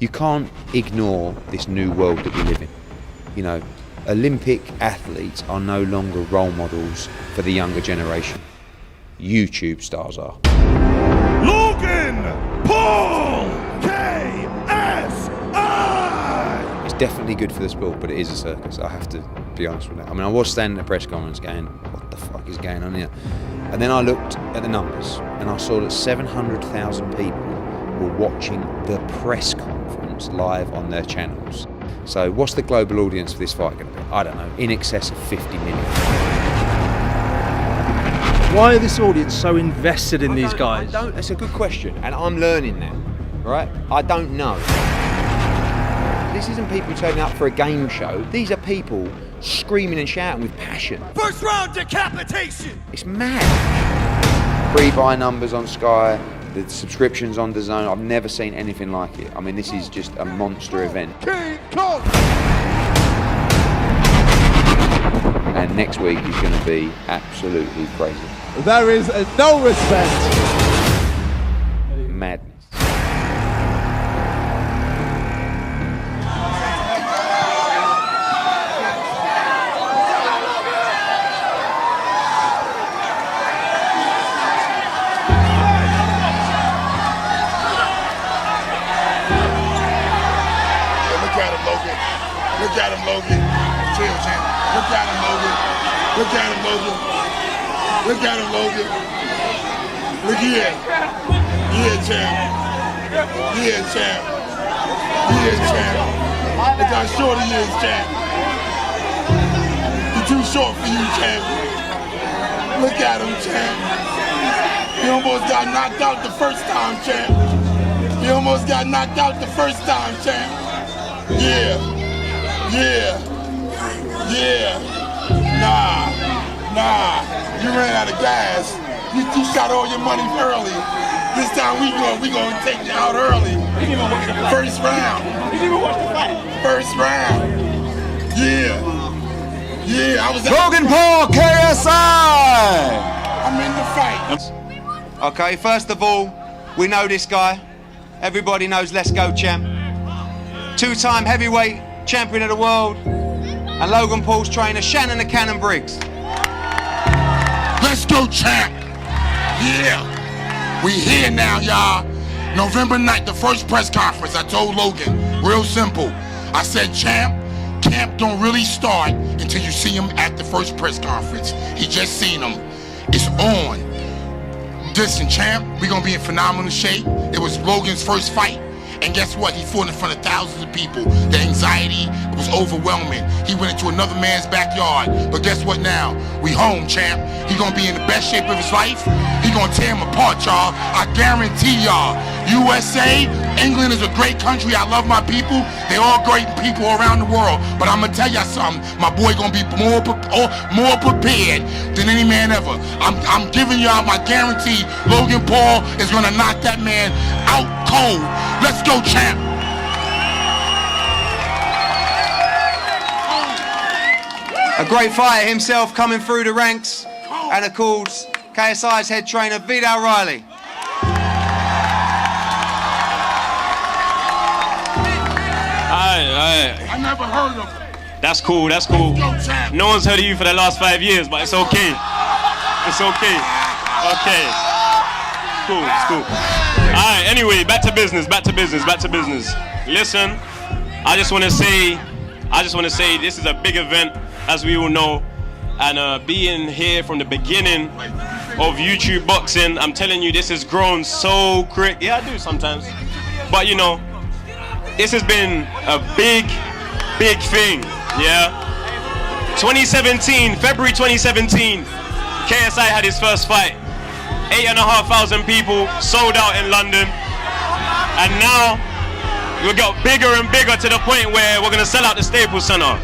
You can't ignore this new world that we live in. You know, Olympic athletes are no longer role models for the younger generation. YouTube stars are. Logan Paul KSI! It's definitely good for the sport, but it is a circus. I have to be honest with that. I mean, I was standing at a press conference going, what the fuck is going on here? And then I looked at the numbers and I saw that 700,000 people were watching the press conference live on their channels. So what's the global audience for this fight going to be? I don't know, in excess of 50 million. Why are this audience so invested in these guys? It's a good question, and I'm learning now, right? I don't know. This isn't people turning up for a game show. These are people screaming and shouting with passion. First round decapitation! It's mad. Pre-buy numbers on Sky, the subscriptions on DAZN, I've never seen anything like it. I mean, this is just a monster event. King Kong! And next week is going to be absolutely crazy. There is no respect. Madness. Look at him, Logan. Look at him, Logan. Chill, champ. Look at him, Logan. Look at him, Logan. Look at him, Logan. Look here. Yeah, champ. Yeah, champ. Yeah, champ. Look how short he is, champ. He's too short for you, champ. Look at him, champ. He almost got knocked out the first time, champ. He almost got knocked out the first time, champ. Yeah. Yeah. Yeah. Nah. You ran out of gas. You shot all your money early. This time we gonna take you out early. First round. First round. Yeah. Yeah, I was Logan Paul, KSI! I'm in the fight. Okay, first of all, we know this guy. Everybody knows Let's Go Champ. Two-time heavyweight champion of the world. And Logan Paul's trainer, Shannon the Cannon Briggs. Let's go, champ. Yeah. We here now, y'all. November 9th, the first press conference. I told Logan, real simple. I said, champ, camp don't really start until you see him at the first press conference. He just seen him. It's on. Listen, champ, we gonna be in phenomenal shape. It was Logan's first fight. And guess what? He fought in front of thousands of people. The anxiety was overwhelming. He went into another man's backyard. But guess what now? We home, champ. He gonna be in the best shape of his life. He gonna tear him apart, y'all. I guarantee y'all. USA, England is a great country. I love my people. They all great people around the world. But I'm gonna tell y'all something. My boy gonna be more prepared than any man ever. I'm giving y'all my guarantee. Logan Paul is gonna knock that man out cold. Let's go, champ. A great fighter himself coming through the ranks. And of course, KSI's head trainer, Vidal Riley. I never heard of him. That's cool, that's cool. Go, champ. No one's heard of you for the last 5 years, but it's okay. It's okay. Okay. Cool, it's cool. Alright, anyway, back to business. Listen, I just wanna say this is a big event, as we all know. And being here from the beginning of YouTube boxing, I'm telling you, this has grown so quick. Yeah, I do sometimes. But you know, this has been a big thing, yeah? 2017, February 2017, KSI had his first fight. 8,500 people sold out in London. And now, we got bigger and bigger to the point where we're gonna sell out the Staples Center.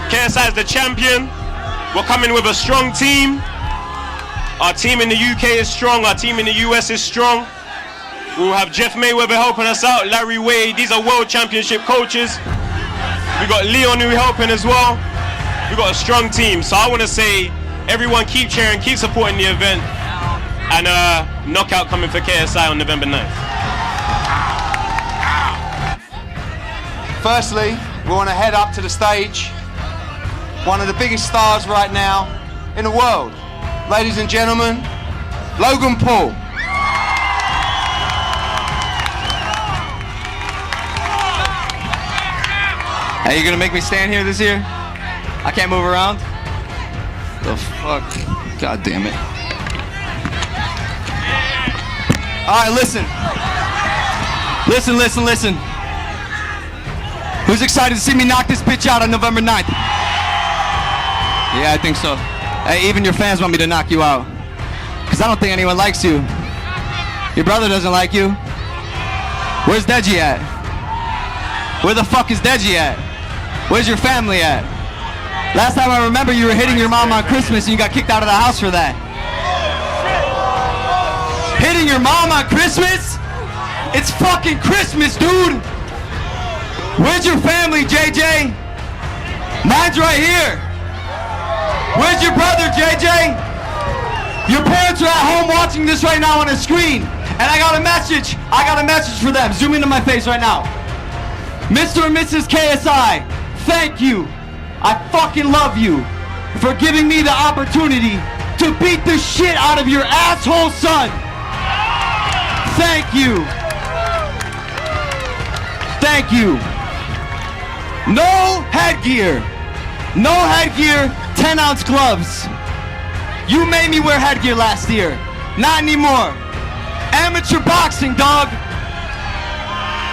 KSI is the champion. We're coming with a strong team. Our team in the UK is strong, our team in the US is strong. We'll have Jeff Mayweather helping us out, Larry Wade, these are world championship coaches. We got Leon who helping as well. We got a strong team. So I want to say, everyone keep cheering, keep supporting the event. And knockout coming for KSI on November 9th. Firstly, we want to head up to the stage. One of the biggest stars right now in the world. Ladies and gentlemen, Logan Paul. Hey, you gonna make me stand here this year? I can't move around? The fuck? God damn it. Alright, listen. Listen. Who's excited to see me knock this bitch out on November 9th? Yeah, I think so. Hey, even your fans want me to knock you out. Cause I don't think anyone likes you. Your brother doesn't like you. Where's Deji at? Where the fuck is Deji at? Where's your family at? Last time I remember you were hitting your mom on Christmas and you got kicked out of the house for that. Hitting your mom on Christmas? It's fucking Christmas, dude! Where's your family, JJ? Mine's right here. Where's your brother, JJ? Your parents are at home watching this right now on a screen. And I got a message for them. Zoom into my face right now. Mr. and Mrs. KSI, thank you. I fucking love you for giving me the opportunity to beat the shit out of your asshole son. Thank you. Thank you. No headgear. No headgear, 10-ounce gloves. You made me wear headgear last year. Not anymore. Amateur boxing, dog.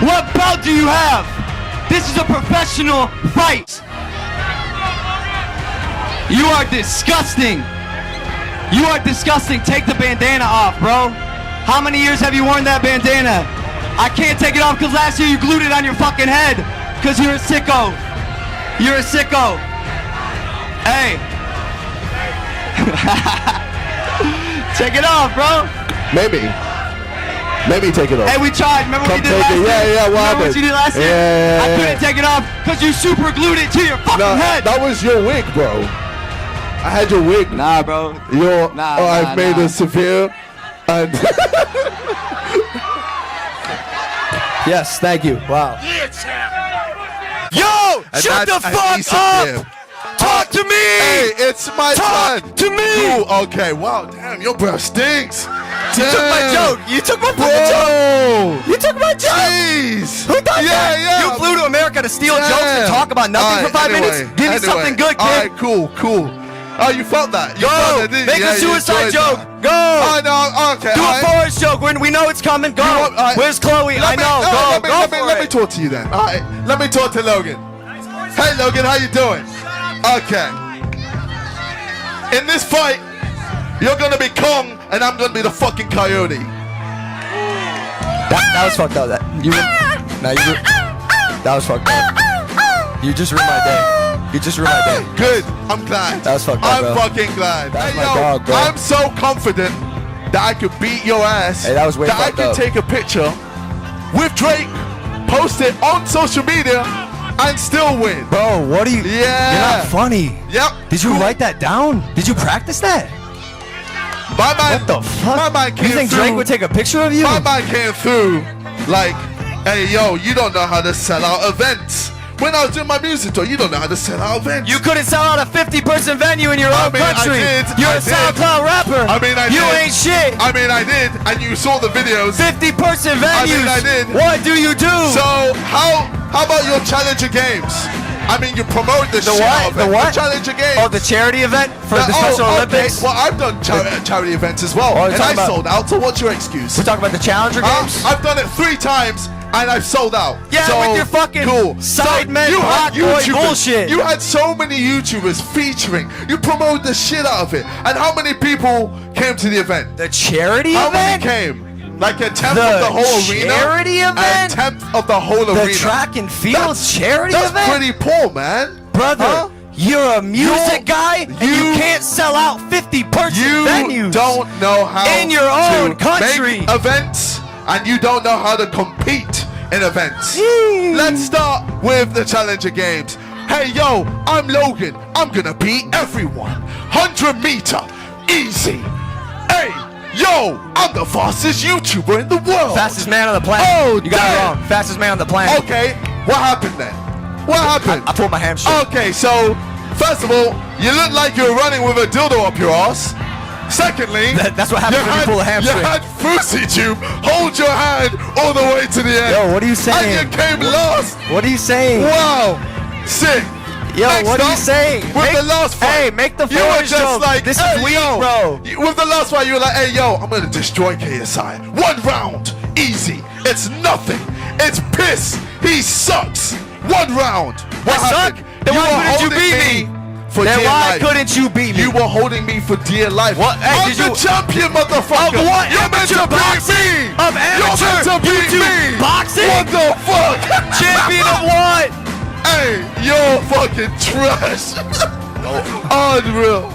What belt do you have? This is a professional fight. You are disgusting. You are disgusting. Take the bandana off, bro. How many years have you worn that bandana? I can't take it off because last year you glued it on your fucking head. Because you're a sicko. You're a sicko. Hey. Take it off, bro. Maybe take it off. Hey, we tried. Remember what you did last year? Yeah, Remember what you did last year? Yeah. I couldn't take it off because you super glued it to your fucking head. That was your wig, bro. I had your wig. Nah, bro. I've made it severe. And yes, thank you. Wow. Yo, shut the fuck up! Talk to me! Hey, it's my Talk turn. to me! Ooh, okay, wow, damn, your breath stinks. You took my joke. You took my fucking joke. You took my joke. Jeez. Who thought that? Yeah. You flew to America to steal jokes and talk about nothing for 5 minutes? Give me something good, kid. Alright, cool. Oh, you felt that? You felt that, Make a suicide joke. That. Go. I know. Okay. Do a forest joke when we know it's coming. Go. Where's Chloe? Let me talk to you then. All right. Let me talk to Logan. Hey, Logan, how you doing? Okay. In this fight, you're gonna be Kong, and I'm gonna be the fucking coyote. That was fucked up. That was fucked up. You just ruined my day. Good. I'm glad. That was fucked up, bro. I'm fucking glad. That's my dog, bro. I'm so confident that I could beat your ass. Hey, that was way that I fucked could up. take a picture with Drake, post it on social media, and still win. Bro, what are you? Yeah. You're not funny. Yep. Did you write that down? Did you practice that? My mind, What the fuck? My mind came You think through, Drake would take a picture of you? My mind came through like, hey, yo, you don't know how to sell out events. When I was doing my music tour, you don't know how to sell out events. You couldn't sell out a 50-person venue in your own country. You're a SoundCloud rapper. I You ain't shit. I did, and you saw the videos. 50-person venues. I did. What do you do? So how about your Challenger Games? You promote the shit out of it. The what? Challenger Games. Oh, the charity event for the Special Olympics? Well, I've done charity events as well, and I sold out. So what's your excuse? We're talking about the Challenger Games? I've done it 3 times. And I've sold out. Yeah, so, with your fucking Sidemen rock boy bullshit. You had so many YouTubers featuring. You promoted the shit out of it. And how many people came to the event? The charity event? How many came? Like a tenth of the whole arena? Charity event? A tenth of the whole arena. The track and field charity event? That's pretty poor, man. Brother, you're a music guy and you can't sell out 50-person venues. You don't know how in your own country. Make events. And you don't know how to compete in events. Let's start with the Challenger Games. Hey, yo, I'm Logan. I'm gonna beat everyone. 100 meter, easy. Hey, yo, I'm the fastest YouTuber in the world. Fastest man on the planet. Oh, you got it wrong. Fastest man on the planet. Okay, What happened then? What happened? I pulled my hamstring. Okay, so first of all, you look like you're running with a dildo up your ass. Secondly, That's what happens when you pull a hamstring. You had Fruity Tube hold your hand all the way to the end. Yo, what are you saying? And you came last. What are you saying? Wow, sick. Yo, Next what are you up, saying? With the last fight, Hey, make the you were forward just joke. like, This hey, is weak, yo. bro. With the last fight, you were like, hey, yo, I'm gonna destroy KSI. 1 round, easy. It's nothing. It's piss. He sucks. 1 round. What I suck? happened? Then why were couldn't you holding beat me? For Then dear why life. couldn't you beat me? You were holding me for dear life. What? Hey, I'm did the you- champion, motherfucker. Of what? You're meant to Amateur beat boxing? me. Of You're amateur meant to beat YouTube me. boxing? What the fuck? Champion of what? Hey, you're fucking trash. Unreal.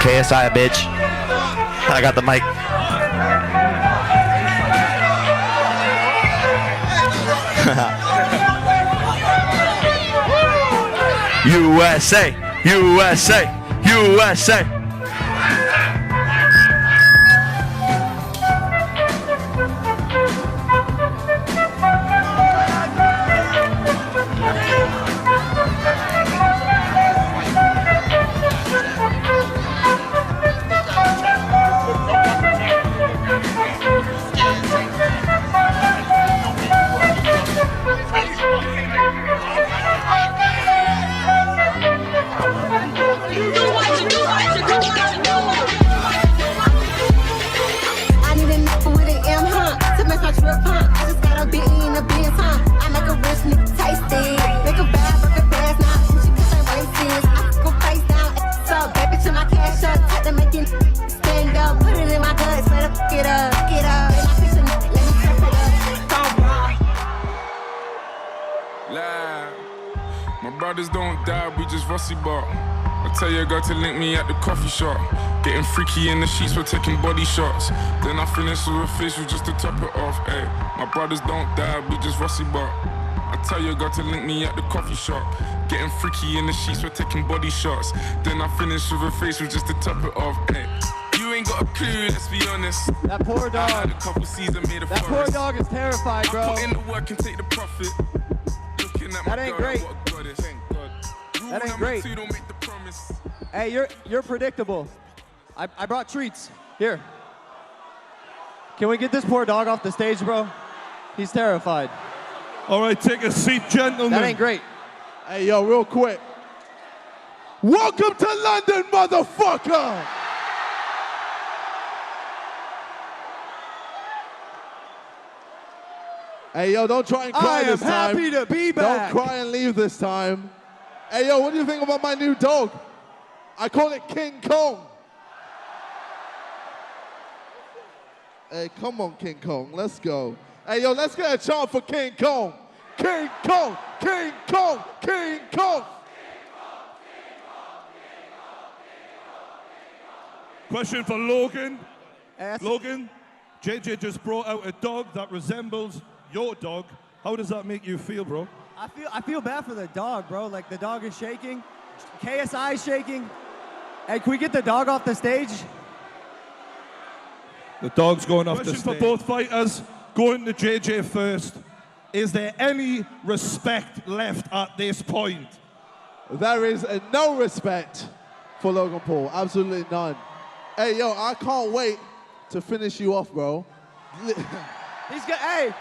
KSI, bitch. I got the mic. USA, USA, USA. I need a nigga with an M, huh? To make my trip, huh? I just got a bit in a biz, huh? I make a rich nigga tasty. Make a bad burger fast now. She cause I'm racist. I go face down. So, baby, to my cash up. Had to make it stand up. Put it in my guts. Better fuck it up. Get up. Let my picture, let me turn it up. Don't rock. Live. My brothers don't die, we just rusty bark. I tell your girl to link me at the coffee shop. Getting freaky in the sheets, we're taking body shots. Then I finish with a facial just to top it off. Ay, my brothers don't die, we just rusty bark. I tell your girl to link me at the coffee shop. Getting freaky in the sheets, we're taking body shots. Then I finish with a facial just to top it off. Ay, you ain't got a clue, let's be honest. That poor I had dog. a couple seasons made a That poor dog is terrified, I bro. put in the work and take the profit. Looking at my That ain't girl, great. what a goddess. Thank God. Rule That ain't number great. 2, don't make the promise. Hey, you're predictable. I brought treats. Here. Can we get this poor dog off the stage, bro? He's terrified. All right, take a seat, gentlemen. That ain't great. Hey, yo, real quick. Welcome to London, motherfucker. Hey, yo, don't try and cry I am this time. happy to be back. Don't cry and leave this time. Hey, yo, what do you think about my new dog? I call it King Kong. Hey, come on, King Kong, let's go. Hey, yo, let's get a chant for King Kong. King Kong, King Kong, King Kong. Question for Logan. Ask- Logan, JJ just brought out a dog that resembles your dog. How does that make you feel, bro? I feel bad for the dog, bro. Like, the dog is shaking. KSI is shaking. Hey, can we get the dog off the stage? The dog's going off the stage. Question for both fighters. Going to JJ first. Is there any respect left at this point? There is no respect for Logan Paul. Absolutely none. Hey, yo, I can't wait to finish you off, bro. He's got. Hey,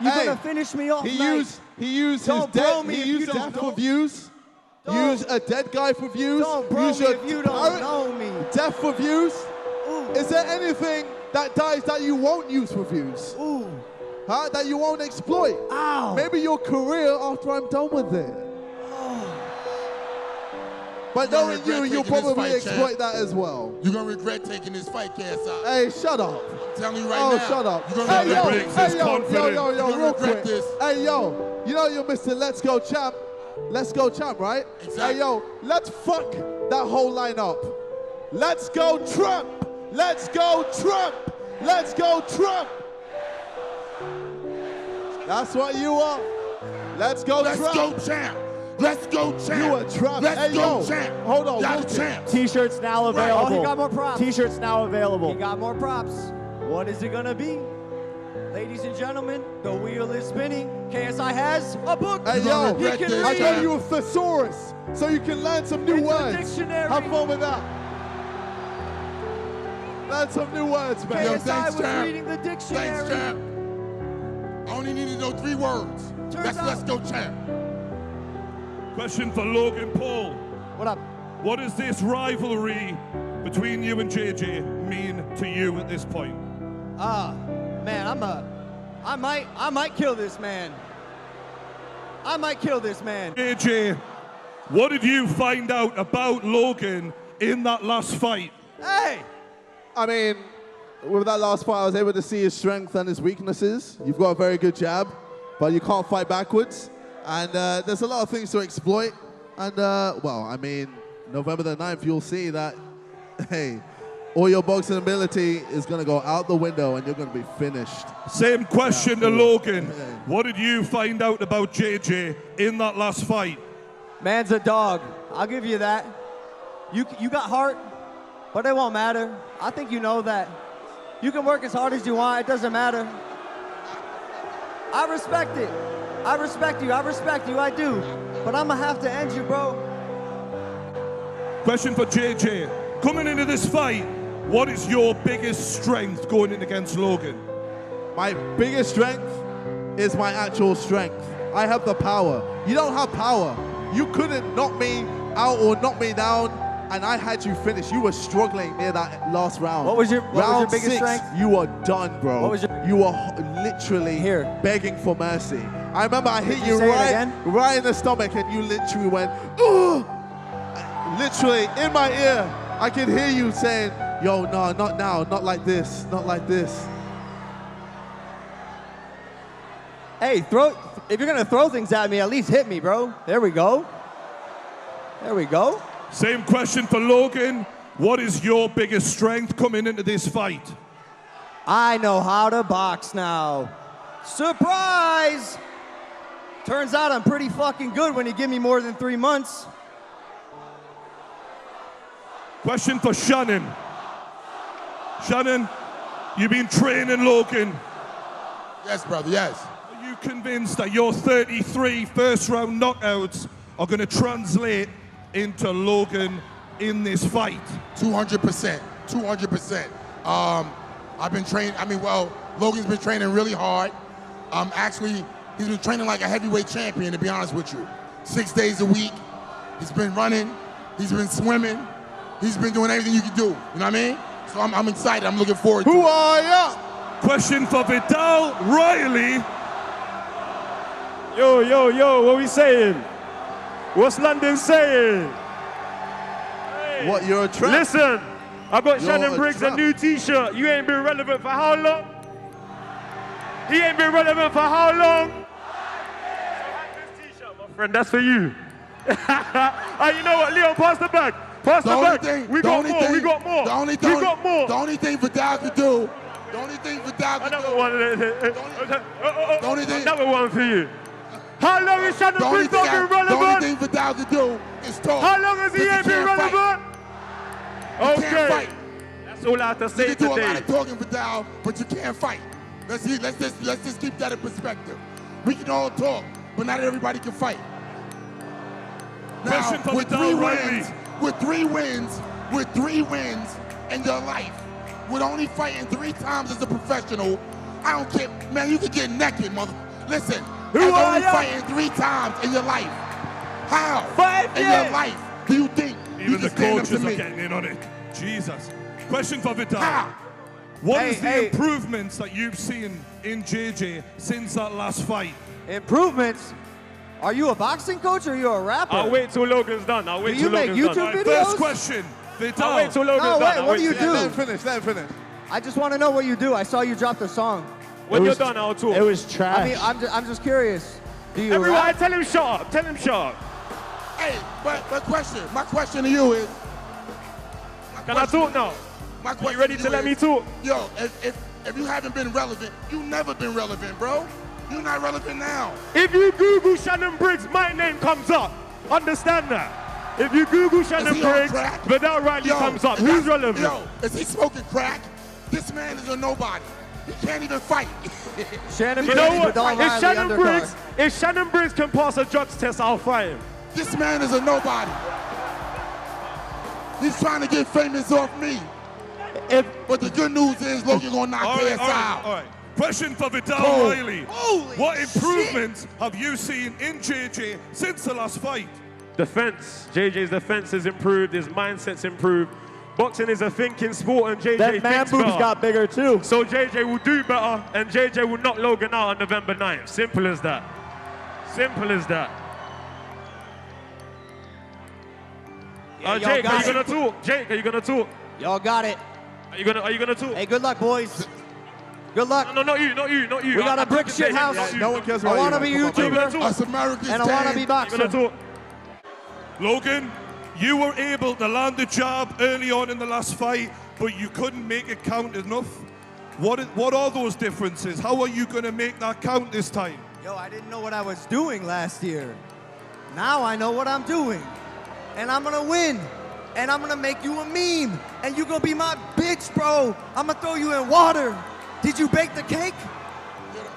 you Hey, gonna finish me off? He Mate. used his Don't bro dead. me He if you used don't death for know. views. Don't- Use a dead guy for views. Don't bro Use me your if you don't know me. Death for views. Ooh. Is there anything that dies that you won't use for views? Ooh. Huh? That you won't exploit? Ow. Maybe your career after I'm done with it. But You're knowing gonna you, regret you'll taking this probably fight, exploit champ. that as well. You're gonna regret taking this fight, KSI. Hey, shut up. I'm telling you right Oh, now. shut up. You're Hey, gonna yo, regret breaks hey, his yo, confidence. yo, You're gonna real regret quick. this. Hey, yo, you know you're Mr. Let's Go Champ. Let's Go Champ, right? Exactly. Hey, yo, let's fuck that whole line up. Let's go Trump. Let's go Trump. Let's go Trump. That's what you are. Let's go Let's Trump. go, champ. Let's go, champ. You a trap. Let's Hey, go, yo, champ. hold on, Y'all Logan. the champs. T-shirts now available. Oh, he got more props. T-shirts now available. He got more props. What is it gonna be? Ladies and gentlemen, the wheel is spinning. KSI has a book. Hey, You're gonna yo, regret this, I champ. gave you a thesaurus so you can learn some new Into the words. dictionary. Have fun with that. Learn some new words, man. Yo, KSI thanks, was champ. reading the dictionary. Thanks, champ. I only need to know 3 words. Let's go, champ. Question for Logan Paul. What up? What does this rivalry between you and JJ mean to you at this point? Man, I might kill this man. I might kill this man. JJ, what did you find out about Logan in that last fight? Hey! I mean, with that last fight, I was able to see his strength and his weaknesses. You've got a very good jab, but you can't fight backwards. And there's a lot of things to exploit. And, well, I mean, November the 9th, you'll see that, hey, all your boxing ability is going to go out the window and you're going to be finished. Same question to cool. Logan. Yeah. What did you find out about JJ in that last fight? Man's a dog. I'll give you that. You got heart, but it won't matter. I think you know that. You can work as hard as you want. It doesn't matter. I respect it. I respect you. I do. But I'm going to have to end you, bro. Question for JJ. Coming into this fight, what is your biggest strength going in against Logan? My biggest strength is my actual strength. I have the power. You don't have power. You couldn't knock me out or knock me down, and I had you finish. You were struggling near that last round. What was your round biggest 6, strength? You were done, bro. What was your- You were literally Here. begging for mercy. I remember I hit you you say it right, again? right in the stomach, and you literally went, "Ugh!" Literally in my ear. I could hear you saying, "Yo, no, not now, not like this, not like this." Hey, if you're going to throw things at me, at least hit me, bro. There we go. There we go. Same question for Logan. What is your biggest strength coming into this fight? I know how to box now. Surprise! Turns out I'm pretty fucking good when you give me more than 3 months. Question for Shannon. Shannon, you've been training Logan. Yes, brother, yes. Are you convinced that your 33 first-round knockouts are going to translate into Logan in this fight? 200%. 200%. I've been training, Logan's been training really hard. Actually, he's been training like a heavyweight champion, to be honest with you. 6 days a week. He's been running. He's been swimming. He's been doing everything you can do. You know what I mean? So I'm excited. I'm looking forward to it. Who are ya? Question for Vidal Riley. Yo, what we saying? What's London saying? What, you're a trap? Listen, I got You're Shannon a Briggs a trap. new t-shirt. You ain't been relevant for how long? He ain't been relevant for how long? So have this t-shirt, my friend, that's for you. You know what, Leon, pass the bag. Pass the bag. We got more. The only thing Vidal could do, Another one for you. How long is Shannon Briggs not been the only relevant? thing Vidal could do is talk. How long has he But ain't you been can't fight. relevant? You can't Okay. fight. That's all I have to You say can do a lot today. of talking, Vidal, but you can't fight. Let's just keep that in perspective. We can all talk, but not everybody can fight. Now, Question for with Vidal 3 Riley. wins, with three wins in your life, with only fighting 3 times as a professional, I don't care, man. You can get naked, mother. Listen, Who as are only ya? fighting 3 times in your life. How 5 in years. your life do you think you Even the can stand up to coaches are me? getting in on it. Jesus. Question for Vidal. How? What is the Hey. improvements that you've seen in JJ since that last fight? Improvements? Are you a boxing coach or are you a rapper? I'll wait till Logan's done. I'll wait Do till you make Logan's YouTube done. Right, videos? first question, Vidal. I'll wait till Logan's No, done. wait, I'll what do you till- do? Let him finish. I just want to know what you do. I saw you drop the song. When you're done, I'll talk. It was trash. I mean, I'm just curious. Do you Everyone, rap? tell him shut up. Tell him shut up. Hey, but my question to you is. Can I talk now? My Are question you ready to to you let me is, talk? Yo, if you haven't been relevant, you never been relevant, bro. You're not relevant now. If you Google Shannon Briggs, my name comes up. Understand that. If you Google Shannon he on Briggs, crack? Vidal Riley comes up. Who's relevant? Yo, is he smoking crack? This man is a nobody. He can't even fight. Shannon You Briggs, know what? Vidal If Riley, Shannon undercard. Briggs, if Shannon Briggs can pass a drugs test, I'll fight him. This man is a nobody. He's trying to get famous off me. But the good news is Logan gonna knock his out. All right. Question for Vidal Oh. Riley. What improvements have you seen in JJ since the last fight? Defense. JJ's defense has improved. His mindset's improved. Boxing is a thinking sport, and JJ That man thinks boobs better. got bigger too. So JJ will do better, and JJ will knock Logan out on November 9th. Simple as that. Simple as that. y'all Jake, got are you it. gonna talk? Jake, are you gonna talk? Y'all got it. Are you gonna talk? Hey, good luck, boys. Good luck. No, not you. We got a brick shit house. No one cares I about want to you, be man. Come on, YouTuber, baby. Us Americans and I want to be You boxer. gonna talk? Logan, you were able to land the jab early on in the last fight, but you couldn't make it count enough. What are those differences? How are you going to make that count this time? Yo, I didn't know what I was doing last year. Now I know what I'm doing. And I'm gonna win. And I'm gonna make you a meme. And you gonna be my bitch, bro. I'm gonna throw you in water. Did you bake the cake?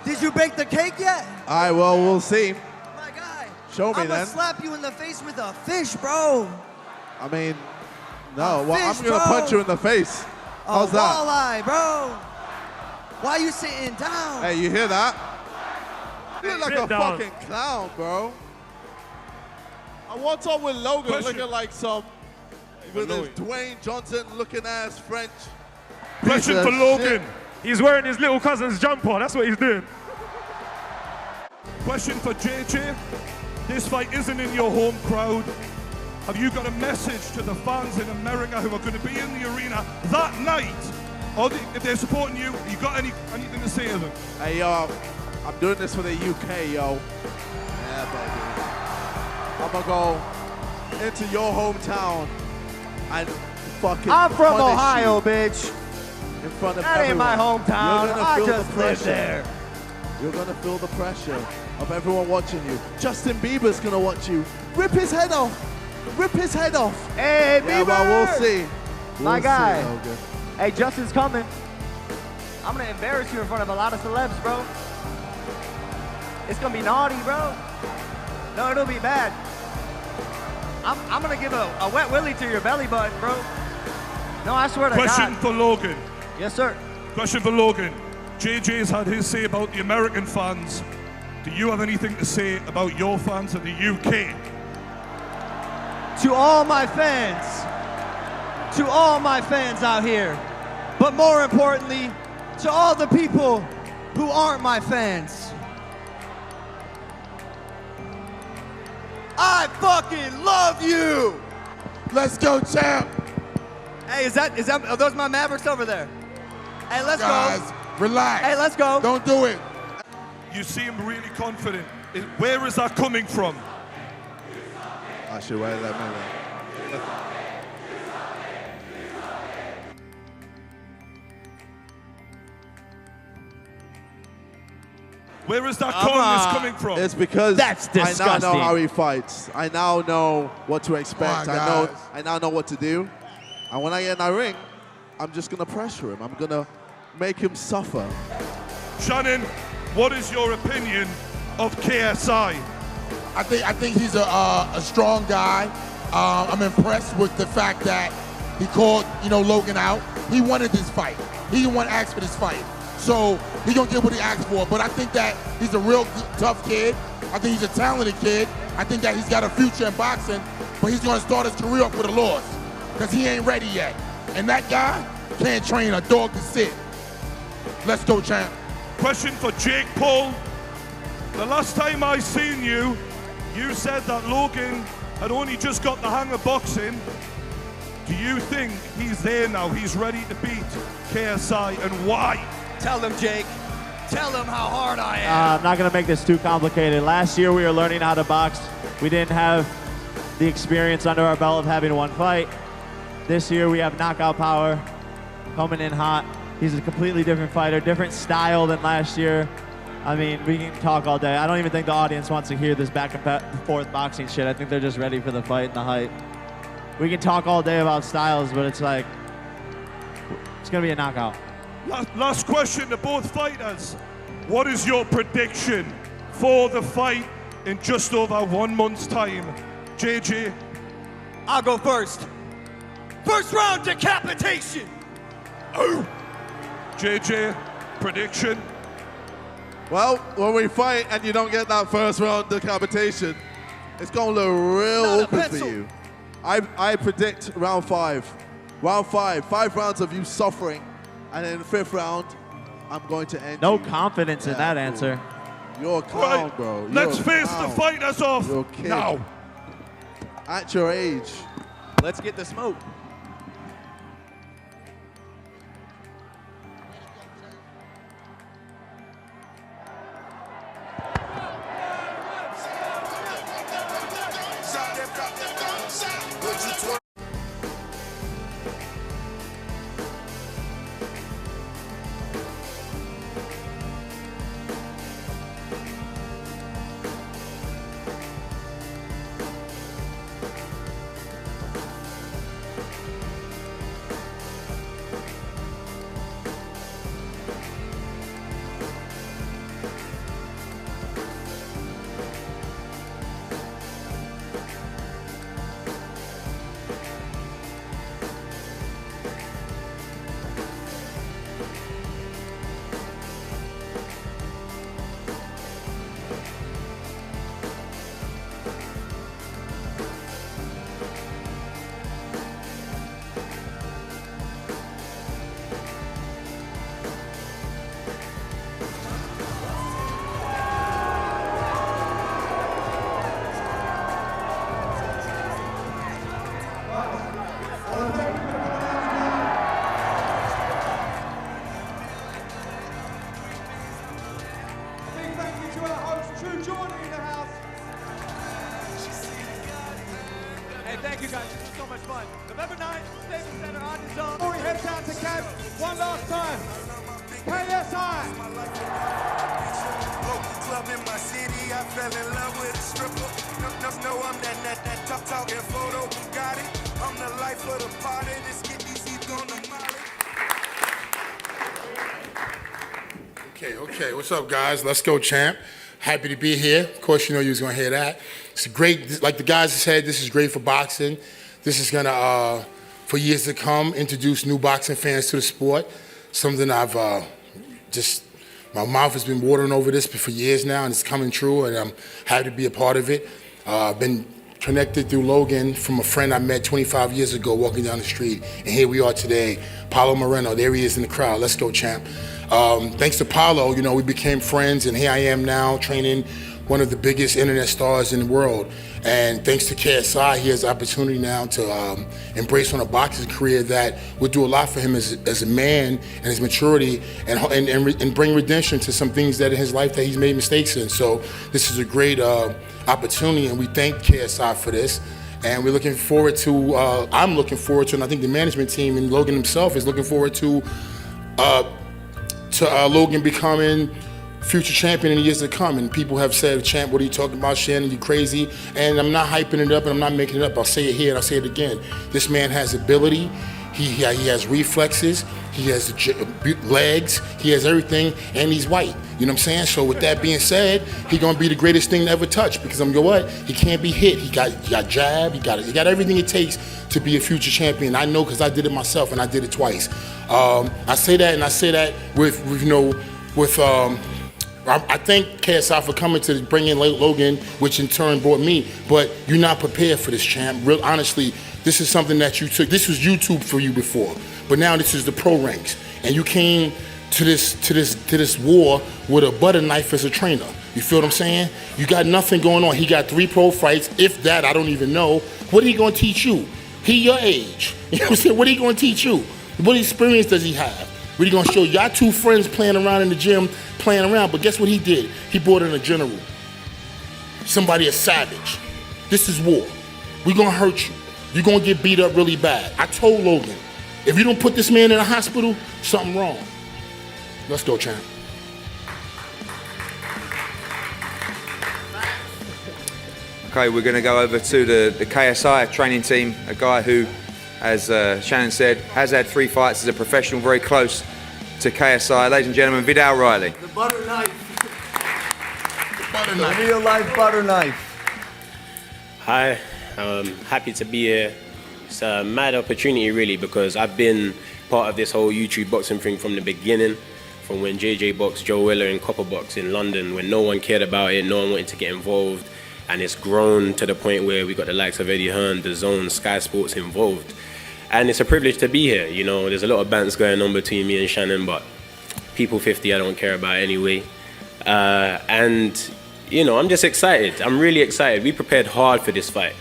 Did you bake the cake yet? All right, well, we'll see. My guy. Show me I'm gonna then. slap you in the face with a fish, bro. I mean, no. Well, I'm fish, gonna bro. punch you in the face. How's a that? walleye, bro. Why you sitting down? Hey, you hear that? You look like Sit a down. fucking clown, bro. I want on with Logan Question. looking like some, with his annoying. Dwayne Johnson looking ass French. Question piece for of Logan. shit. He's wearing his little cousin's jumper. That's what he's doing. Question for JJ. This fight isn't in your home crowd. Have you got a message to the fans in America who are going to be in the arena that night? Or if they're supporting you, you got anything to say to them? Hey, yo, I'm doing this for the UK, yo. Yeah, baby. I'm gonna go into your hometown and fucking I'm from punish Ohio, you bitch. in front of That ain't everyone. my hometown. You're gonna I feel just the live pressure. there. You're gonna feel the pressure of everyone watching you. Justin Bieber's gonna watch you. Rip his head off. Rip his head off. Hey, Yeah, Bieber. well, we'll see. My We'll guy. see, Logan. Hey, Justin's coming. I'm gonna embarrass you in front of a lot of celebs, bro. It's gonna be naughty, bro. No, it'll be bad. I'm gonna give a wet willy to your belly button, bro. No, I swear to Question God. for Logan. Yes, sir. Question for Logan. JJ's had his say about the American fans. Do you have anything to say about your fans in the UK? To all my fans. To all my fans out here. But more importantly, to all the people who aren't my fans. I fucking love you! Let's go, champ. Hey, are those my Mavericks over there? Hey, let's Guys, go. relax. Hey, let's go. Don't do it. You seem really confident. Where is that coming from? I should wear that maybe. Where is that calmness coming from? It's because That's I now disgusting. know how he fights. I now know what to expect. Come on, I guys. now know what to do. And when I get in that ring, I'm just gonna pressure him. I'm gonna make him suffer. Shannon, what is your opinion of KSI? I think he's a strong guy. I'm impressed with the fact that he called Logan out. He wanted this fight. He didn't want to ask for this fight. So he's gonna get what he asked for. But I think that he's a real tough kid. I think he's a talented kid. I think that he's got a future in boxing, but he's gonna start his career off with a loss because he ain't ready yet. And that guy can't train a dog to sit. Let's go, champ. Question for Jake Paul. The last time I seen you, you said that Logan had only just got the hang of boxing. Do you think he's there now? He's ready to beat KSI, and why? Tell him, Jake. Tell him how hard I am. I'm not going to make this too complicated. Last year we were learning how to box. We didn't have the experience under our belt of having one fight. This year we have knockout power, coming in hot. He's a completely different fighter, different style than last year. I mean, we can talk all day. I don't even think the audience wants to hear this back and forth boxing shit. I think they're just ready for the fight and the hype. We can talk all day about styles, but it's like, it's going to be a knockout. Last question to both fighters. What is your prediction for the fight in just over 1 month's time? JJ? I'll go first. First round decapitation. Oh. JJ, prediction? Well, when we fight and you don't get that first round decapitation, it's going to look real awkward for you. I predict round 5. Round 5. 5 rounds of you suffering. And in the 5th round, I'm going to end No you. confidence in that answer. You're a clown, Right. bro. Let's face the fighters off You're a kid. now. At your age. Let's get the smoke. Thank you guys, this was so much fun. November 9th, Staples Center on his own. Before we head down to camp, one last time. KSI! Local club in my city, I fell in love with a stripper. No, I'm that tough talking photo Bugatti. I'm the life of the party, let's get these heat on the molly. Okay, what's up, guys? Let's go, champ. Happy to be here. Of course, you know you was gonna hear that. It's great, like the guys said, this is great for boxing. This is gonna, for years to come, introduce new boxing fans to the sport. Something I've my mouth has been watering over this for years now, and it's coming true, and I'm happy to be a part of it. I've been connected through Logan from a friend I met 25 years ago walking down the street, and here we are today. Paulo Moreno, there he is in the crowd. Let's go, champ. Thanks to Paulo, you know, we became friends, and here I am now training one of the biggest internet stars in the world. And thanks to KSI, he has the opportunity now to embrace on a boxing career that would do a lot for him as a man and his maturity, and bring redemption to some things that in his life that he's made mistakes in. So this is a great opportunity, and we thank KSI for this. And we're looking forward to, I'm looking forward to, and I think the management team and Logan himself is looking forward to Logan becoming future champion in the years to come. And people have said, champ, what are you talking about, Shannon? You crazy? And I'm not hyping it up, and I'm not making it up. I'll say it here and I'll say it again. This man has ability. He has reflexes. He has legs. He has everything, and he's white. You know what I'm saying? So with that being said, he's gonna be the greatest thing to ever touch, because you know what? He can't be hit. He got jab. He got everything it takes to be a future champion. I know, because I did it myself, and I did it twice. I say that with I thank KSI for coming to bring in Logan, which in turn brought me. But you're not prepared for this, champ. Real honestly, this is something that you took. This was YouTube for you before, but now this is the pro ranks, and you came to this war with a butter knife as a trainer. You feel what I'm saying? You got nothing going on. He got 3 pro fights, if that. I don't even know. What are he going to teach you? He your age. You know what I'm saying? What are he going to teach you? What experience does he have? What are you going to show? Y'all 2 friends playing around in the gym, playing around, but guess what he did? He brought in a general. Somebody a savage. This is war. We're going to hurt you. You're going to get beat up really bad. I told Logan, if you don't put this man in a hospital, something wrong. Let's go, champ. Okay, we're going to go over to the KSI training team, a guy who, as Shannon said, has had 3 fights as a professional, very close to KSI. Ladies and gentlemen, Vidal Riley. The butter knife. Butter The knife. real life butter knife. Hi, I'm happy to be here. It's a mad opportunity really because I've been part of this whole YouTube boxing thing from the beginning, from when JJ boxed Joe Weller in Copper Box in London, when no one cared about it, no one wanted to get involved, and it's grown to the point where we got the likes of Eddie Hearn, DAZN, Sky Sports involved. And it's a privilege to be here, you know, there's a lot of bants going on between me and Shannon, but people 50 I don't care about anyway. And, you know, I'm just excited, I'm really excited. We prepared hard for this fight.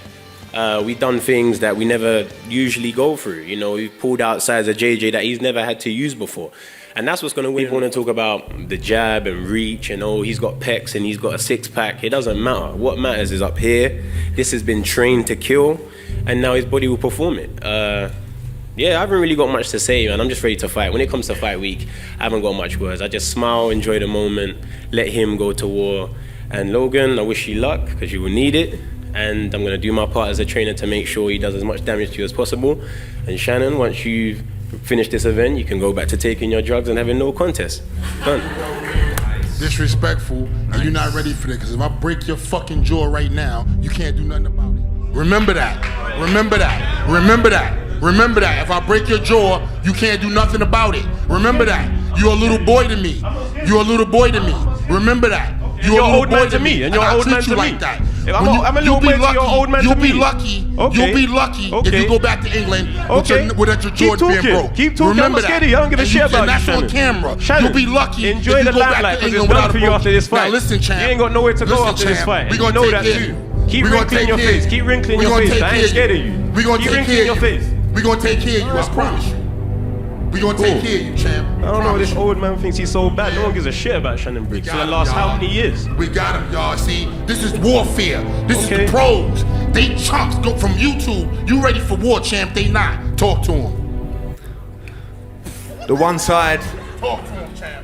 We've done things that we never usually go through. You know, we've pulled out sides of JJ that he's never had to use before. And that's what's going to win. People want to talk about the jab and reach and, oh, he's got pecs and he's got a 6-pack. It doesn't matter. What matters is up here. This has been trained to kill, and now his body will perform it. Yeah, I haven't really got much to say, man. I'm just ready to fight. When it comes to fight week, I haven't got much words. I just smile, enjoy the moment, let him go to war. And Logan, I wish you luck, because you will need it. And I'm going to do my part as a trainer to make sure he does as much damage to you as possible. And Shannon, once you finish this event, you can go back to taking your drugs and having no contest. Done. Disrespectful, and you're not ready for that, because if I break your fucking jaw right now, you can't do nothing about it. Remember that. Remember that. Remember that. Remember that. If I break your jaw, you can't do nothing about it. Remember that. You're a little boy to me. You're a little boy to me. Remember that. You're an old man to me, and you're an old man to me. Like that. I'm a little boy to you, old man to me. You'll be lucky. Okay. You'll be lucky if you go back to England Okay. with your Jordan being broke. Keep talking. Remember I'm scared of you. I don't give a shit about you, And that's Shannon. on camera. Shannon, You'll be lucky enjoy if you the go back limelight, to because England it's done without for a you broke. after this fight. Now listen, champ. You ain't got nowhere to go Listen, after this champ. fight. We You gonna know take that care too. of you. Keep We gonna wrinkling take your care of face. you. Keep wrinkling We your gonna face. take I care ain't of scared of you. you. We gonna Keep take wrinkling care your of you. face. We gonna take care of you. I promise you. We gonna take care of you, champ. I don't know. This old man thinks he's so bad. No one gives a shit about Shannon Briggs for the last how many years? We got him, y'all. See, this is warfare. This Okay. is the pros. They chumps go from YouTube. You ready for war, champ? They not. Talk to him. The one side, Talk to him, champ.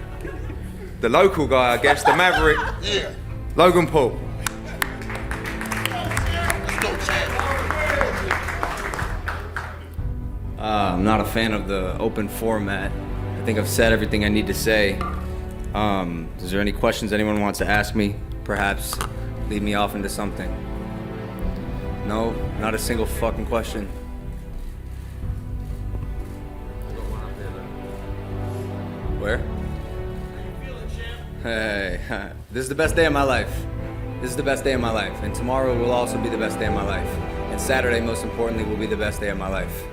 the local guy, I guess, the Maverick, Yeah. Logan Paul. Let's go, champ. I'm not a fan of the open format. I think I've said everything I need to say. Is there any questions anyone wants to ask me? Perhaps lead me off into something. No, not a single fucking question. Where? Hey, this is the best day of my life. This is the best day of my life. And tomorrow will also be the best day of my life. And Saturday, most importantly, will be the best day of my life.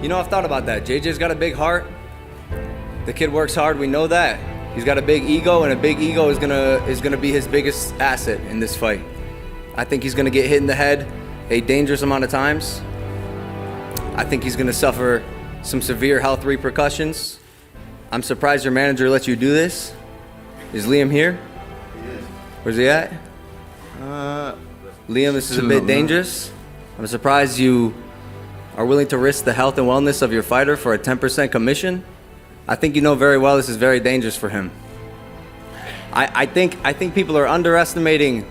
You know, I've thought about that. JJ's got a big heart. The kid works hard, we know that. He's got a big ego, and a big ego is gonna be his biggest asset in this fight. I think he's gonna get hit in the head a dangerous amount of times. I think he's gonna suffer some severe health repercussions. I'm surprised your manager lets you do this. Is Liam here? He is. Where's he at? Liam, this is a bit dangerous. I'm surprised you are willing to risk the health and wellness of your fighter for a 10% commission. I think you know very well this is very dangerous for him. I think people are underestimating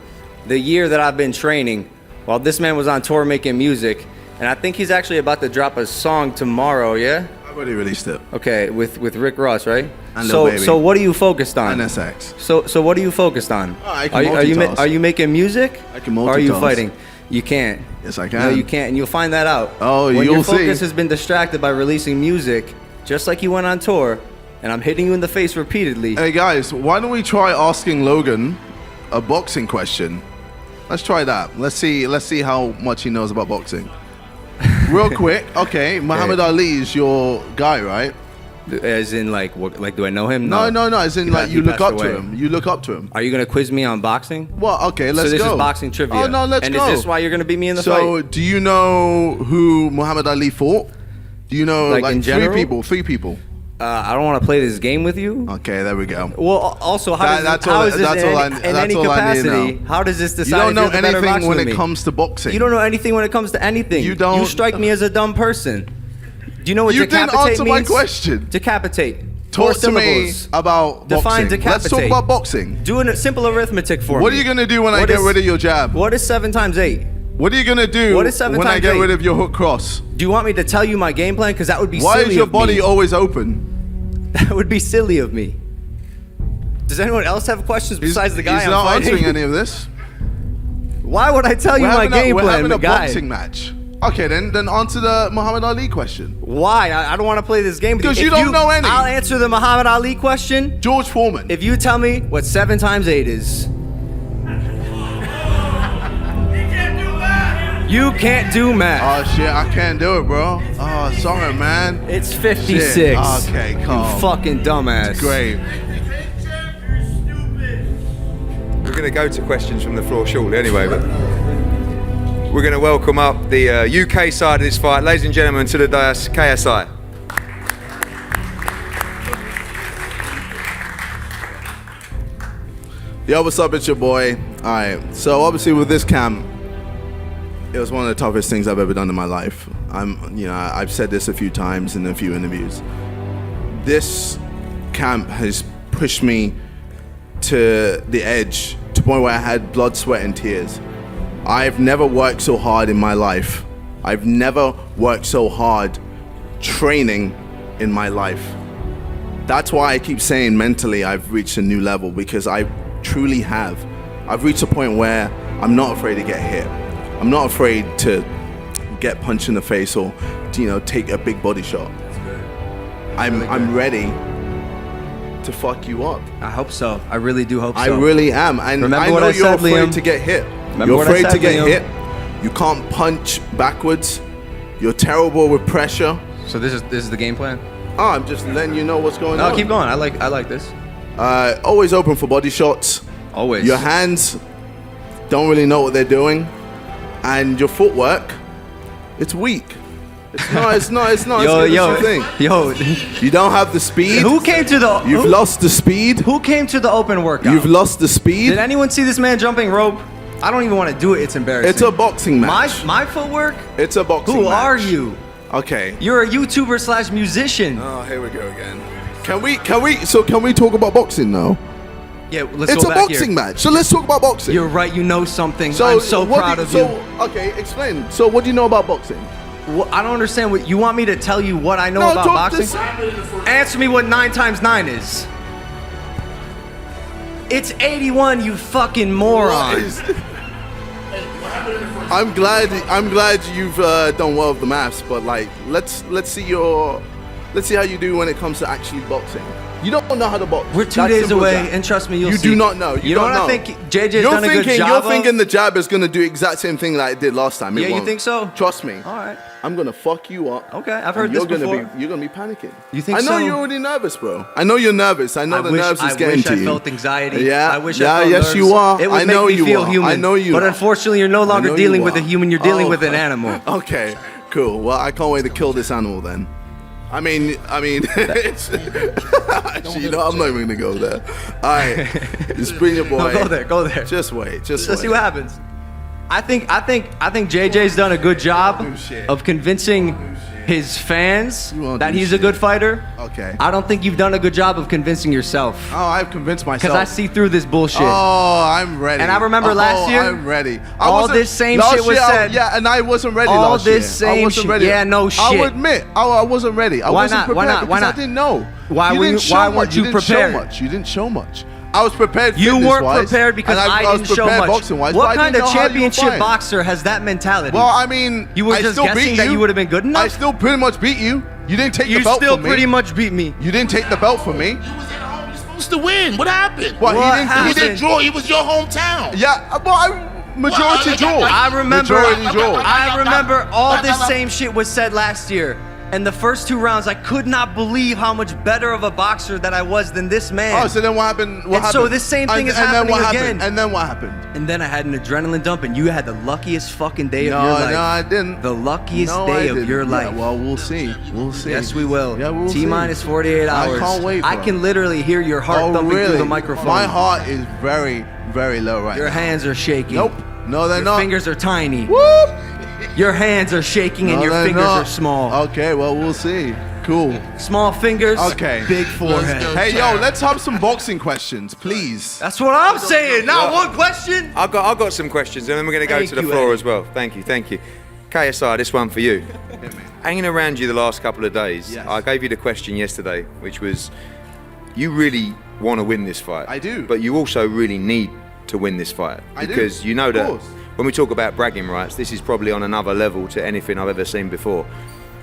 the year that I've been training while this man was on tour making music, and I think he's actually about to drop a song tomorrow, yeah? I've already released it. Okay, with Rick Ross, right? And Lil Baby. So what are you focused on? NSX. So what are you focused on? Oh, I can multitask. Are you making music? I can multitask. Or are you fighting? You can't. Yes, I can. No, you can't, and you'll find that out. Oh, when you'll your see. focus has been distracted by releasing music, just like you went on tour, and I'm hitting you in the face repeatedly. Hey guys, why don't we try asking Logan a boxing question? Let's try that. Let's see how much he knows about boxing. Real quick, okay. Muhammad Ali is your guy, right? As in, like, what, like, do I know him? No. As in, like, you look up to him. You look up to him. Are you gonna quiz me on boxing? Well, okay, let's go. So this is boxing trivia. Oh no, let's and go. And is this why you're gonna beat me in the fight? So, do you know who Muhammad Ali fought? Do you know Like, in general? Three people? I don't want to play this game with you. Okay, there we go. Well, also, how is this in any capacity? How does this decide? You don't know if you're the better anything boxer when than it me? comes to boxing. You don't know anything when it comes to anything. You don't. You strike me as a dumb person. Do you know what You decapitate didn't answer means? my question. Decapitate. Talk to me syllables. about Define boxing. Let's talk decapitate. about boxing. Do a simple arithmetic for me. What are you going to do when I get rid of your jab? What is 7 times 8? What are you going to do What is 7 when I times get 8? rid of your hook cross? Do you want me to tell you my game plan? Because that would be Why silly is your of body me. always open? That would be silly of me. Does anyone else have questions besides the guy He's I'm not fighting? answering any of this. Why would I tell you my game We're plan, having a guy? boxing match. Okay, then answer the Muhammad Ali question. Why? I don't want to play this game with you. Because you If don't know any. I'll answer the Muhammad Ali question. George Foreman. If you tell me what 7 times 8 is. You can't do math. Oh shit, I can't do it, bro. Oh, sorry, man. It's 56. Shit. Okay, calm. You fucking dumbass. Great. We're going to go to questions from the floor shortly anyway, but we're going to welcome up the UK side of this fight. Ladies and gentlemen, to the dais, KSI. Yo, what's up? It's your boy. Alright, so obviously with this camp, it was one of the toughest things I've ever done in my life. I've said this a few times in a few interviews. This camp has pushed me to the edge, to the point where I had blood, sweat, and tears. I've never worked so hard in my life. I've never worked so hard training in my life. That's why I keep saying mentally I've reached a new level, because I truly have. I've reached a point where I'm not afraid to get hit. I'm not afraid to get punched in the face or, take a big body shot. I'm ready to fuck you up. I hope so. I really do hope so. I really am. And Remember I what know I you're said, afraid Liam? to get hit. Remember You're what I afraid to said, get Liam? hit. You can't punch backwards. You're terrible with pressure. So this is the game plan? Oh, I'm just letting you know what's going on. No, keep going. I like this. Always open for body shots. Always. Your hands don't really know what they're doing, and your footwork, it's weak. It's not. It's the thing. Yo. You don't have the speed. Who came to the? You've lost the speed. Who came to the open workout? You've lost the speed. Did anyone see this man jumping rope? I don't even want to do it. It's embarrassing. It's a boxing match. My footwork? It's a boxing Who match. are you? Okay. You're a YouTuber / musician. Oh, here we go again. Can we talk about boxing now? Yeah, let's It's go a back boxing here. match. So let's talk about boxing. You're right. You know something. I'm so what proud do of you. Okay, explain. So what do you know about boxing? Well, I don't understand what you want me to tell you what I know No, about talk boxing. Answer me what 9 times 9 is. It's 81, you fucking moron. I'm glad you've done well with the maths, but like let's see how you do when it comes to actually boxing. You don't know how to box. We're 2 days away, and trust me, you'll see. You do not know. You know don't what know. I think JJ's done a good job You're of? thinking the jab is gonna do exact same thing like it did last time. It Yeah, you won't. think so? Trust me. All right. I'm gonna fuck you up. Okay, I've and heard this before. You're gonna be panicking. You think I know so? you're already nervous, bro. I know you're nervous. I know the nerves is getting to I you. felt anxiety. Yeah. I wish yeah, I felt yes nerves. you are. It would I make know me you feel are. human. I know you But are. unfortunately, you're no I longer know dealing you with a are. human. You're dealing Oh, with an fuck. animal. Okay, cool. Well, I can't wait to kill this animal then. I mean, it's, actually, you know, I'm not even gonna go there. All right, just bring your boy. No, go there. Just wait. Let's see what happens. I think JJ's done a good job of convincing his fans that he's a good fighter. Okay. I don't think you've done a good job of convincing yourself. Oh, I've convinced myself. Because I see through this bullshit. Oh, I'm ready. And I remember last year. I'm ready. All this same shit was said. Yeah, and I wasn't ready all last year. this same I wasn't shit. ready. Yeah, no shit. I'll admit, I wasn't ready. I Why wasn't not? prepared Why not? because Why not? I didn't know. Why You were didn't you- why show weren't much. you You didn't show prepared? much. You didn't show much. I was prepared. You weren't fitness-wise, prepared because and I was didn't show prepared much. boxing-wise, but What I kind didn't of know how you were championship fighting. boxer has that mentality? Well, I mean, you were I just still guessing beat that you. you would have been good enough. I still pretty much beat you. You didn't take You the belt still from me. pretty much beat me. You didn't take the belt from me. Supposed to win. What happened? What, He didn't draw. It was your hometown. Yeah, well, majority draw. I remember. Majority draw. I remember all this same shit was said last year. And the first 2 rounds, I could not believe how much better of a boxer that I was than this man. Oh, so then what happened? And so this same thing is happening again. And then what happened? And then I had an adrenaline dump, and you had the luckiest fucking day of your life. No, I didn't. The luckiest No, day I of didn't. your life. Yeah, well, we'll see. We'll see. Yes, we will. Yeah, we'll see. T-minus 48 hours. I can't wait, I bro. can literally hear your heart thumping really? through the microphone. My heart is very, very low right Your now. hands are shaking. Nope. No, they're Your not. fingers are tiny. Whoop! Your hands are shaking and No, your they're fingers not. are small. Okay, well, we'll see. Cool. Small fingers, Okay. big forehead. Hey, yo, let's have some boxing questions, please. That's what I'm saying. Not one question. I've got some questions, and then we're going to go Thank to the you, floor Eddie. as well. Thank you. KSI, this one for you. Hanging around you the last couple of days, Yes. I gave you the question yesterday, which was, you really want to win this fight. I do. But you also really need to win this fight. I do, Because you know of that course. when we talk about bragging rights, this is probably on another level to anything I've ever seen before.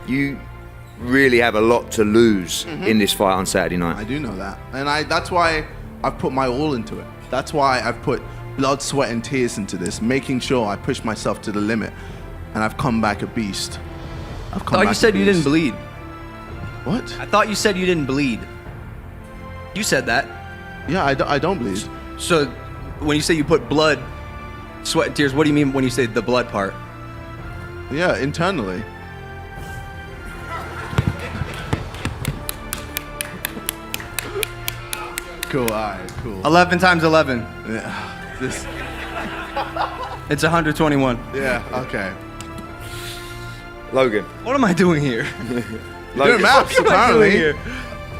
You really have a lot to lose in this fight on Saturday night. I do know that. And that's why I've put my all into it. That's why I've put blood, sweat, and tears into this, making sure I push myself to the limit. And I've come back a beast. I thought you said you didn't bleed. What? I thought you said you didn't bleed. You said that. Yeah, I don't bleed. So when you say you put blood, sweat, and tears, what do you mean when you say the blood part? Yeah, internally. Cool, alright, cool. 11 times 11. Yeah, this. It's 121. Yeah, okay. Logan. What am I doing here? Doing maths, What am I doing apparently. here?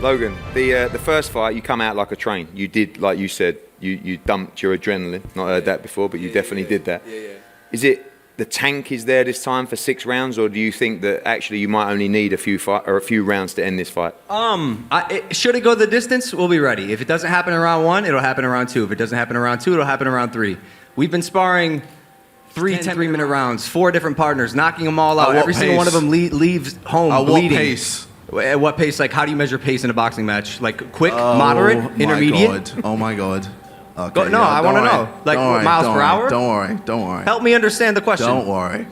Logan, the first fight, you come out like a train. You did, like you said, you dumped your adrenaline. Not heard that before, but you definitely did that. Is it the tank is there this time for 6 rounds, or do you think that actually you might only need a few rounds to end this fight? Should it go the distance, we'll be ready. If it doesn't happen in round 1, it'll happen in round 2. If it doesn't happen in round 2, it'll happen in round 3. We've been sparring 3 10-minute rounds, 4 different partners, knocking them all out. what Every single one of pace? them leaves home At what bleeding. pace? At what pace? Like, how do you measure pace in a boxing match? Like, quick, moderate, intermediate? Oh my god. Okay, Go- no, I don't wanna worry. know. Like, Don't worry, miles don't per worry, hour? Don't worry. Help me understand the question. Don't worry.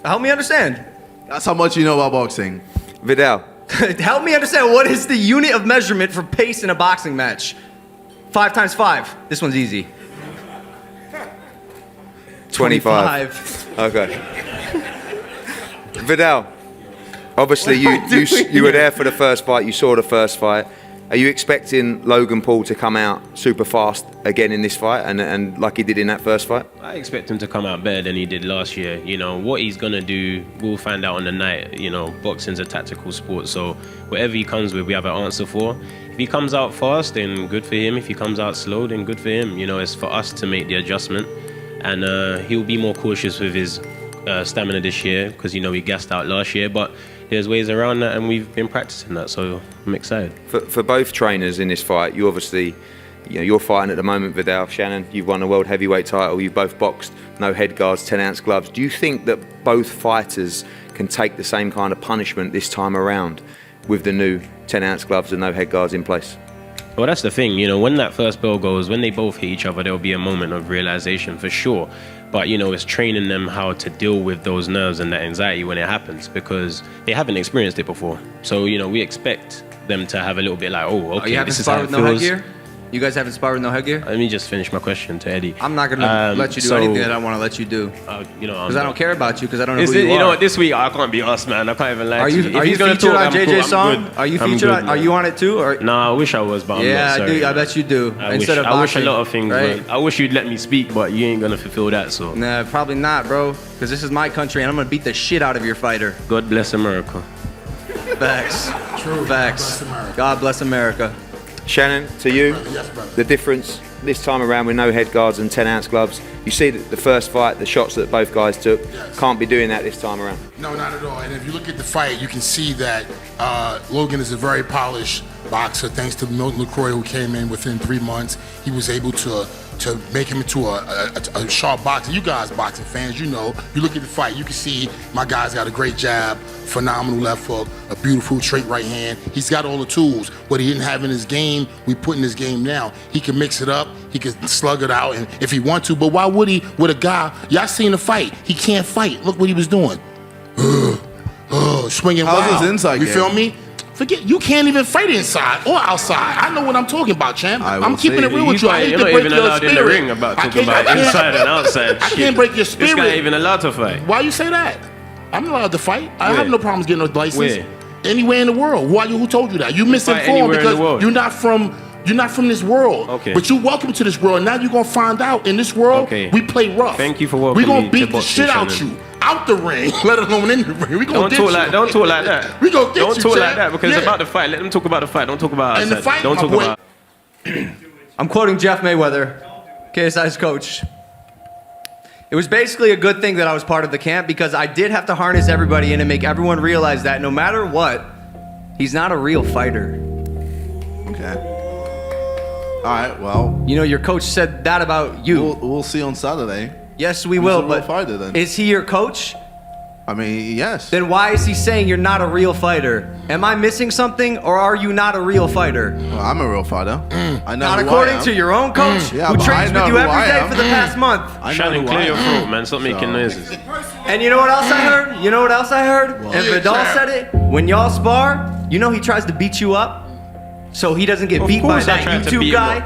Help me understand. That's how much you know about boxing. Vidal. Help me understand, what is the unit of measurement for pace in a boxing match? 5 times 5. This one's easy. 25. Okay. Vidal, obviously you were there for the first fight. You saw the first fight. Are you expecting Logan Paul to come out super fast again in this fight and like he did in that first fight? I expect him to come out better than he did last year. You know, what he's going to do, we'll find out on the night. You know, boxing's a tactical sport, so whatever he comes with, we have an answer for. If he comes out fast, then good for him. If he comes out slow, then good for him. You know, it's for us to make the adjustment. And he'll be more cautious with his stamina this year because, you know, he gassed out last year. But there's ways around that, and we've been practicing that, so I'm excited. For both trainers in this fight, you obviously, you know, you're fighting at the moment, Vidal. Shannon, you've won the world heavyweight title. You've both boxed, no head guards, 10-ounce gloves. Do you think that both fighters can take the same kind of punishment this time around with the new 10-ounce gloves and no head guards in place? Well, that's the thing, you know, when that first bell goes, when they both hit each other, there'll be a moment of realization for sure. But, you know, it's training them how to deal with those nerves and that anxiety when it happens because they haven't experienced it before. So, you know, we expect them to have a little bit like, oh, okay, this is how it feels. You haven't sparred with no headgear? You guys haven't sparred with no headgear? Let me just finish my question to Eddie. I'm not going to let you do anything that I want to let you do. You know, because I don't care about you because I don't know who you are. You know what, this week I can't be us, man. I can't even lie to you. Are you featured on JJ's song? Are you featured on, are you on it too? Or? No, I wish I was, but I'm not, sorry. I bet you do. I Instead of wish boxing, a lot of things, right? man. I wish you'd let me speak, but you ain't gonna fulfill that, so. Nah, probably not, bro. Because this is my country and I'm gonna beat the shit out of your fighter. God bless America. Facts. True. Facts. God bless America. Shannon, to you, Yes, brother. the difference this time around with no head guards and 10-ounce gloves. You see that the first fight, the shots that both guys took, can't be doing that this time around. No, not at all. And if you look at the fight, you can see that Logan is a very polished boxer. Thanks to Milton LaCroix, who came in within 3 months, he was able to make him into a sharp boxer. You guys, boxing fans, you know. You look at the fight, you can see my guy's got a great jab, phenomenal left hook, a beautiful straight right hand. He's got all the tools. What he didn't have in his game, we put in his game now. He can mix it up. He can slug it out, and if he want to. But why would he with a guy? Y'all seen the fight? He can't fight. Look what he was doing. Swinging How's wild. his inside You game? feel me? Forget, you can't even fight inside or outside. I know what I'm talking about, champ. I'm keeping it real with you. I hate You're to not break even your allowed in the spirit. ring about I talking can't- about inside and outside. I can't break your spirit. This guy ain't even allowed to fight. Why you say that? I'm allowed to fight. I Where? have no problems getting a license. Where? Anywhere in the world. Who told you that? You fight misinformed anywhere in the because world. you're not from You're not from this world. Okay. But you're welcome to this world. Now you're gonna find out in this world, we play rough. Thank you for welcoming We're me gonna to beat the boxing, shit out Shannon. you. Out the ring, let alone in the ring. We gonna Don't get talk you. like don't talk like that. We gonna get don't you, talk like champ. that because it's Yeah. about the fight. Let them talk about the fight. Don't talk about And the outside. fight, Don't my talk boy. about. I'm quoting Jeff Mayweather, KSI's coach. It was basically a good thing that I was part of the camp because I did have to harness everybody in and make everyone realize that no matter what, he's not a real fighter. Okay. All right, well. You know, your coach said that about you. We'll see on Saturday. Yes, we Who's will, a real but fighter, then? is he your coach? I mean, yes. Then why is he saying you're not a real fighter? Am I missing something, or are you not a real fighter? Well, I'm a real fighter. I know Not who according I am. to your own coach, Yeah, who but I trains know with you who every I day am. for the past month. I know Shannon, who clear I your am. throat, man. Stop making noises. And you know what else I heard? You know what else I heard? And Yeah, Vidal champ. said it. When y'all spar, you know he tries to beat you up, so he doesn't get Of beat by course I that tried to beat YouTube him guy. up.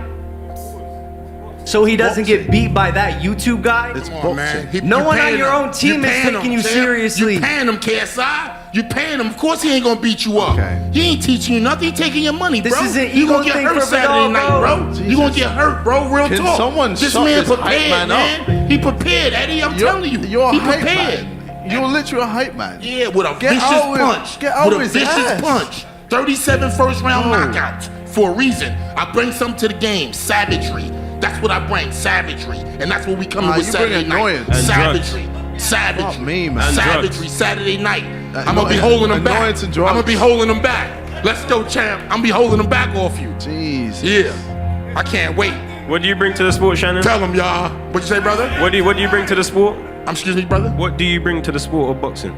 So he doesn't get beat by that YouTube guy. It's Come on, man. boxing. No You one on paying your him. own team You is paying taking him, you champ. seriously. You paying him, KSI. You paying him. Of course he ain't gonna beat you up. Okay. He ain't teaching you nothing. He taking your money, This bro. is an You ego gonna get thing hurt for Saturday Vidal, night, bro. bro. You gonna get hurt, bro. Real Can talk. someone this shut man this hype prepared, man up? man. He prepared, Eddie. I'm telling you. You're a he hype prepared. man. You're literally a hype man. Yeah, with a Get vicious out with- punch. get out with a with his vicious ass. punch. 37 first round knockouts for a reason. I bring something to the game. Savagery. That's what I bring. Savagery. And that's what we coming Nah, with you bring Saturday night. annoyance. And Savagery. Savagery. Not me, man. And Savagery. drugs. Saturday night. That I'm gonna be annoyance- holding them back. annoyance and I'm drugs. gonna be holding them back. Let's go, champ. I'm be holding them back off you. Jeez. Yeah. I can't wait. What do you bring to the sport, Shannon? Tell them, y'all. What you say, brother? What do you bring to the sport? Excuse me, brother? What do you bring to the sport of boxing?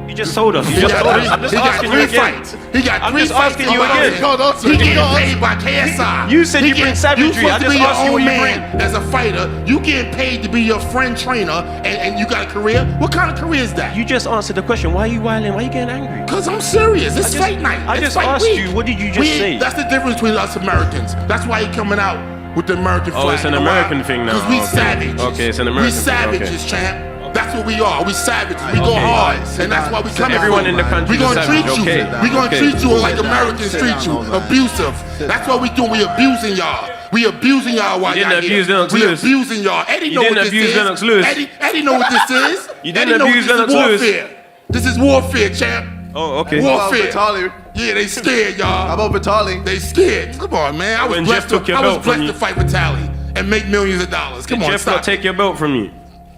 You just told us. You He just got told three- us. I'm just he got asking three you again. fights. He got I'm three just fights. asking you Oh, again. He getting paid by KSI. You said you bring savagery. You supposed I to just be your asked you own what you man as a fighter. You getting paid to be your friend trainer, and you got a career. What kind of career is that? You just answered the question. Why are you whining? Why are you getting angry? Cause I'm serious. It's I just- fight night. I It's just fight asked week. you, what did you just We- say? That's the difference between us Americans. That's why he coming out with the American flag. Oh, it's an You know why? American thing now. 'Cause we Okay. savages. Okay, it's an We American thing. savages, Okay. champ. That's what we are. We savages. We go Okay. hard, and that's why we come. Everyone in the country We is gonna treat savage. you. Okay. We gonna Okay. treat you like Americans treat you. Abusive. That's what we do. We abusing y'all. We abusing y'all while You y'all didn't here. abuse Lennox We Lewis. abusing y'all. Eddie You know didn't what this abuse is. Lennox Lewis. Eddie know what this is. You didn't Eddie know abuse this is Lennox Lewis. warfare. This is warfare, champ. Oh, okay. Warfare. Vitaly? Yeah, they scared, y'all. How about Vitaly? They scared. Come on, man. I was When blessed, Jeff took your I was belt from blessed you. to fight Vitaly and make millions of dollars. Come Did on, Jeff stop. not take your belt from you?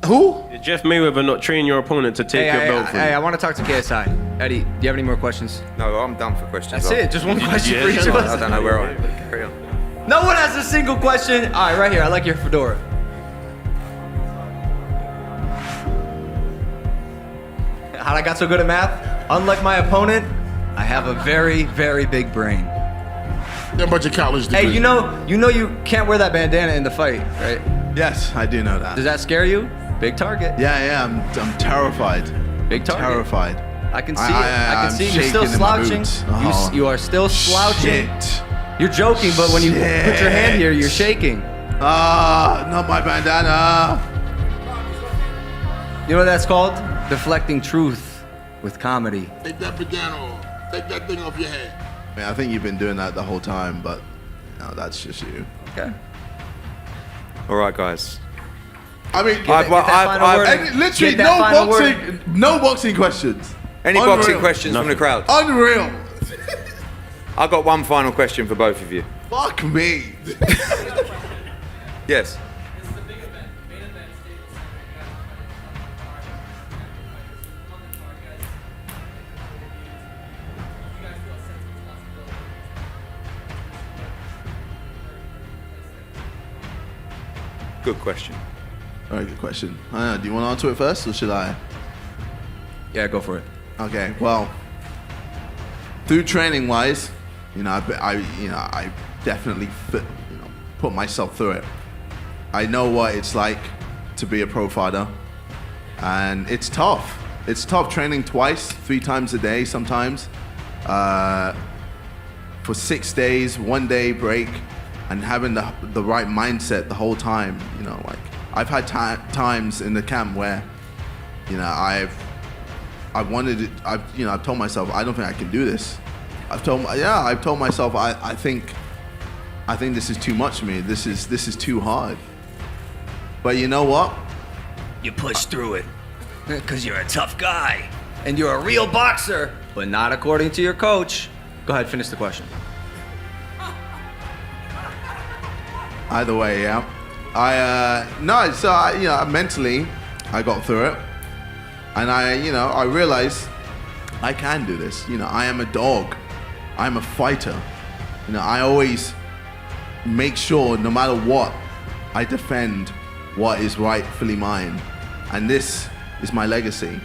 Who? Did Jeff Mayweather not train your opponent to take your belt from Hey, you? I want to talk to KSI. Eddie, do you have any more questions? No, I'm done for questions. That's it. Just one question for each of us. I don't know where I am. Carry on. No one has a single question. All right, right here. I like your fedora. How'd I got so good at math? Unlike my opponent, I have a very, very big brain. They're a bunch of college degrees. Hey, you know you can't wear that bandana in the fight, right? Yes, I do know that. Does that scare you? Big target. Yeah, I'm terrified. Big target. Terrified. I can see it. I can see it. You're still shaking in my slouching. boots. Oh. You are still slouching. Shit. You're joking, but when you put your hand here, you're shaking. Ah, not my bandana. You know what that's called? Deflecting truth with comedy. Take that bandana off. Take that thing off your head. I mean, I think you've been doing that the whole time, but no, that's just you. Okay. All right, guys. I mean, literally Get that final no boxing questions. Any Unreal. boxing questions from the crowd? Unreal. I've got one final question for both of you. Fuck me. Yes. Good question. Very good question. Do you want to answer it first, or should I? Yeah, go for it. Okay. Well, through training wise, I definitely put myself through it. I know what it's like to be a pro fighter, and it's tough. It's tough training twice, 3 times a day sometimes, for 6 days, 1 day break, and having the right mindset the whole time. I've had times in the camp where, I've told myself I don't think I can do this. I've told myself I think I think this is too much for me. This is too hard. But you know what? You push through it because you're a tough guy and you're a real boxer, but not according to your coach. Go ahead, finish the question. Either way, yeah. Mentally, I got through it, and I realized I can do this. I am a dog. I'm a fighter. I always make sure, no matter what, I defend what is rightfully mine, and this is my legacy.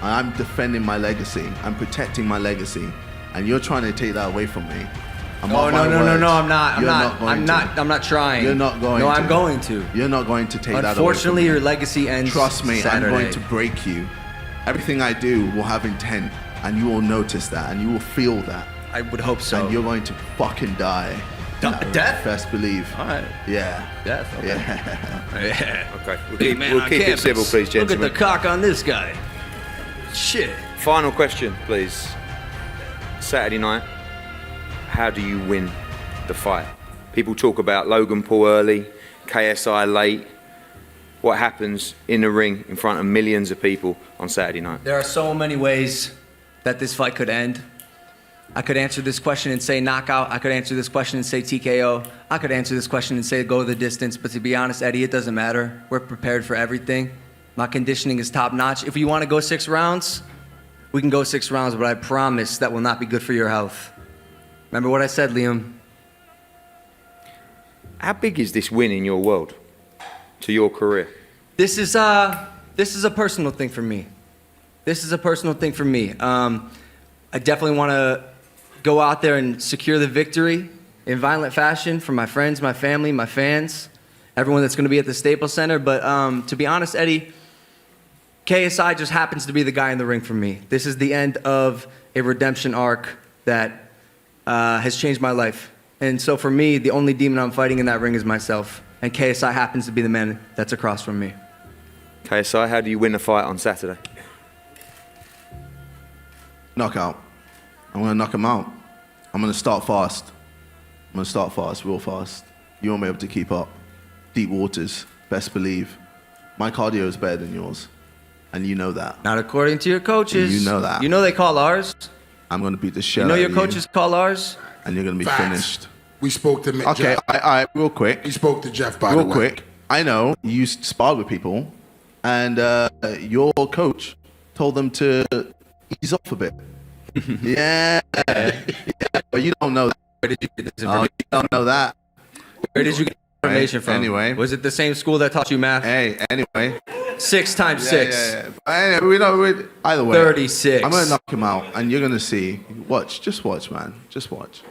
I'm defending my legacy. I'm protecting my legacy, and you're trying to take that away from me. No, I'm not. I'm not trying. You're not going to. No, I'm going to. You're not going to take that away from me. Unfortunately, your legacy ends Trust me, Saturday. I'm going to break you. Everything I do will have intent, and you will notice that, and you will feel that. I would hope so. And you're going to fucking die. Death? Best believe. All right. Yeah. Death? Okay. Yeah. Okay. We'll keep it civil, please, gentlemen. Look at the cock on this guy. Shit. Final question, please. Saturday night, how do you win the fight? People talk about Logan Paul early, KSI late. What happens in the ring in front of millions of people on Saturday night? There are so many ways that this fight could end. I could answer this question and say knockout. I could answer this question and say TKO. I could answer this question and say go the distance. But to be honest, Eddie, it doesn't matter. We're prepared for everything. My conditioning is top notch. If you want to go 6 rounds, we can go 6 rounds, but I promise that will not be good for your health. Remember what I said, Liam. How big is this win in your world, to your career? This is a personal thing for me. I definitely want to go out there and secure the victory in violent fashion for my friends, my family, my fans, everyone that's going to be at the Staples Center. But to be honest, Eddie, KSI just happens to be the guy in the ring for me. This is the end of a redemption arc that has changed my life. And so for me, the only demon I'm fighting in that ring is myself. And KSI happens to be the man that's across from me. KSI, how do you win a fight on Saturday? Knockout. I'm going to knock him out. I'm going to start fast. Real fast. You won't be able to keep up. Deep waters, best believe. My cardio is better than yours. And you know that. Not according to your coaches. You know that. You know they call ours. I'm going to beat the shit out You know of your coaches call ours. And you're going to be Facts. finished. We spoke to Jeff. Okay, I real quick. We spoke to Jeff, by the way. Real quick. I know you sparred with people, and your coach told them to ease off a bit. Yeah, but you don't know that. Where did you get this information? You don't know that. Where did you get information from? Anyway. Was it the same school that taught you math? Hey, anyway. 6 times 6. Yeah. Anyway, we know, either way. 36. I'm going to knock him out, and you're going to see. Watch. Just watch, man. Just watch.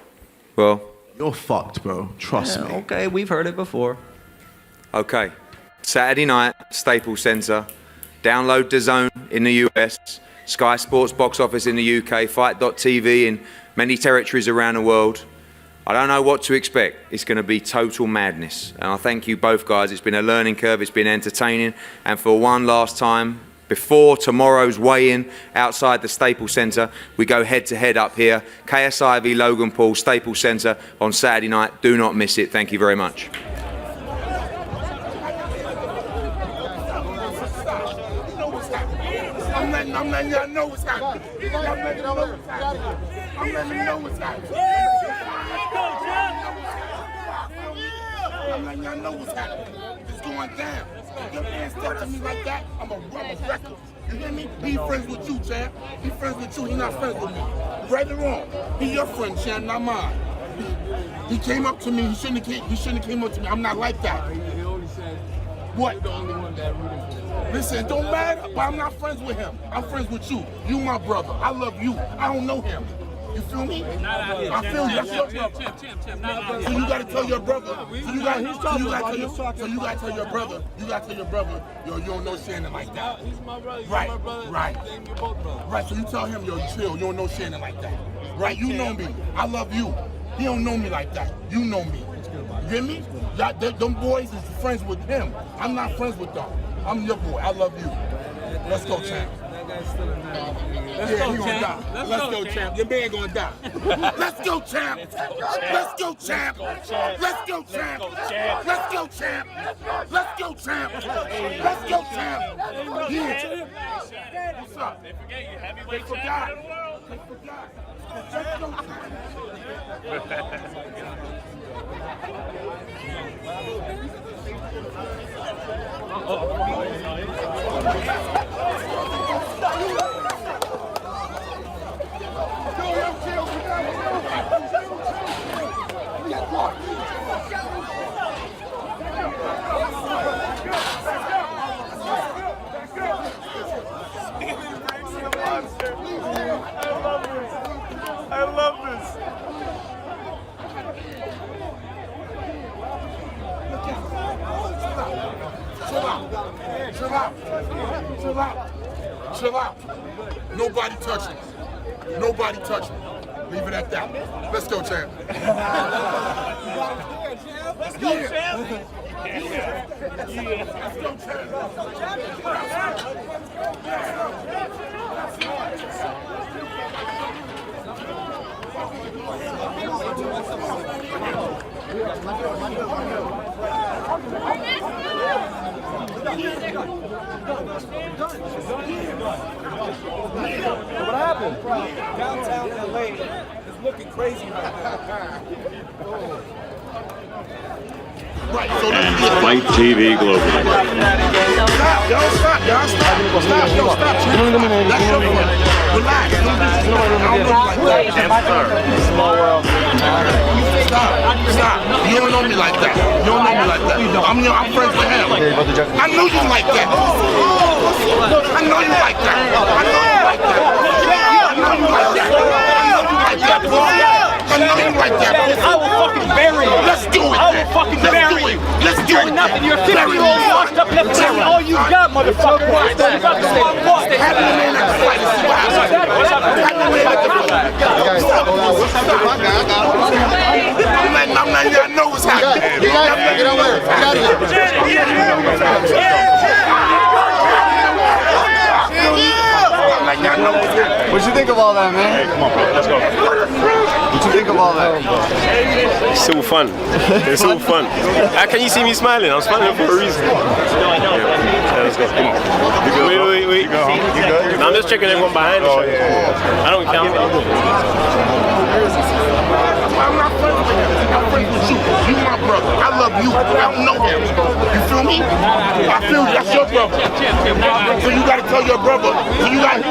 Well, you're fucked, bro. Trust me. Okay, we've heard it before. Okay. Saturday night, Staples Center. Download DAZN in the US. Sky Sports box office in the UK. Fight.tv in many territories around the world. I don't know what to expect. It's going to be total madness. And I thank you both guys. It's been a learning curve. It's been entertaining. And for one last time, before tomorrow's weigh-in outside the Staples Center, we go head-to-head up here. KSI v Logan Paul, Staples Center on Saturday night. Do not miss it. Thank you very much. I'm letting y'all know what's happening. I'm letting y'all know what's happening. I'm letting you know what's happening. I'm letting y'all know what's happening. It's going down. If your man step to me like that, I'm a rubber record. You hear me? He friends with you, champ. He friends with you. He not friends with me. Right or wrong? He your friend, champ, not mine. He came up to me. He shouldn't have came up to me. I'm not like that. What? Listen, it don't matter, but I'm not friends with him. I'm friends with you. You my brother. I love you. I don't know him. You feel me? I feel you. That's your brother. So you gotta tell your brother. So you gotta tell your brother. You gotta tell your brother. Yo, you don't know Shannon like that. He's my brother. Right. Right. So you tell him, yo, chill. You don't know Shannon like that. Right? You know me. I love you. He don't know me like that. You know me. You hear me? Them boys is friends with him. I'm not friends with them. I'm your boy. I love you. Let's go, champ. Yeah, he gonna die. Let's go, champ. Your man gonna die. Let's go, champ. Let's go, champ. Let's go, champ. Let's go, champ. Let's go, champ. Let's go, champ. Yeah. What's up? They forget you. Heavyweight champion of the world. They forgot. Let's go, I love this. Chill out. Chill out. Chill out. Chill out. Nobody touch him. Nobody touch him. Leave it at that. Let's go, champ. Let's go, champ. Let's go, champ. What happened? Downtown LA is looking crazy right now. Right, so Fight TV Global. Stop, y'all stop, y'all stop. Stop, yo, stop. That's your fault. Relax. Small world. Stop. You don't know me like that. You don't know me like that. I'm friends with him. I know you like that. I know you like that. I know you like that. I know you like that. I know you like that. I will fucking bury you. Let's do it. I will fucking bury you. Let's do it. You're nothing. You're 50-year-old washed up left. That's all you got, motherfucker. You got the small boss. Have the man at the fight and see what happens. Have the man at the fight. I'm letting y'all know what's happening. Get away. Get out of here. What you think of all that, man? Hey, come on, bro. Let's go. What you think of all that? It's so fun. It's so fun. How can you see me smiling? I'm smiling for a reason. Yeah, let's go. Come on. Wait. You good? I'm just checking everyone behind us. I don't count. I'm not friends with you. I'm friends with you. You my brother. I love you. I don't know him. You feel me? I feel that's your brother. So you gotta tell your brother. So you gotta